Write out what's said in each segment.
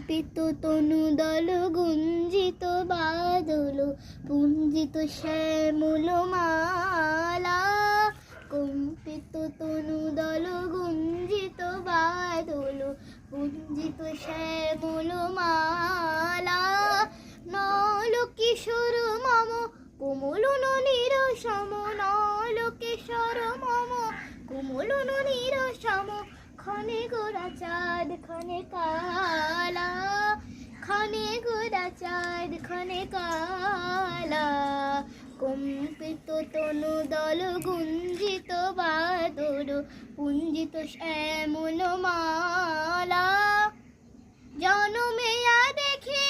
কম্পিত তনুদল গুঞ্জিত বাদল পুঞ্জিত শ্যামল মালা, কম্পিত তনুদল গুঞ্জিত বাদল পুঞ্জিত শ্যামল মালা, নল কিশোর মম কোমল ননীর সম, নল কিশোর মম কোমল ননীর সম, ক্ষণে গোরা চাঁদ ক্ষণে কালা, ক্ষণে গোরা চাঁদ ক্ষণে কালা, কম্পিত তনুদল গুঞ্জিত বাদল পুঞ্জিত শ্যামল মালা, জনমেয়া দেখে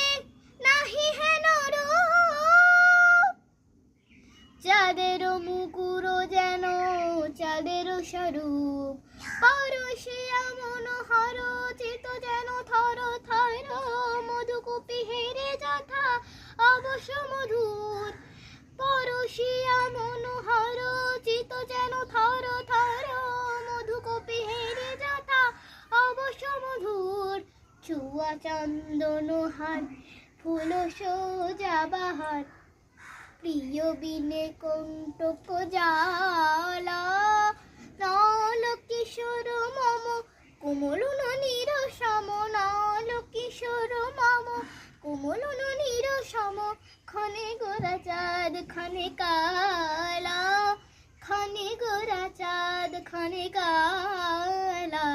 নাহি হেন রূপ, চাঁদের মুকুর যেন চাঁদের স্বরূপ, পরশিয়া মনোহর চিত যেন থর থর, মধুকূপি হেরে যথা অবশ্য মধুর, পরশিয়া মনোহর চিত যেন থর থর, মধুকূপি হেরে যথা অবশ্য মধুর, চুয়া চন্দন হাত ফুল সোজা বাহার, প্রিয় বিনে কণ্টক জ্বালা, নল কিশোর মম কোমল ননীর সম, নল কিশোর মম কোমল ননীর সম, ক্ষণে গোরা চাঁদ ক্ষণে কালা, ক্ষণে গোরা চাঁদ ক্ষণে কালা।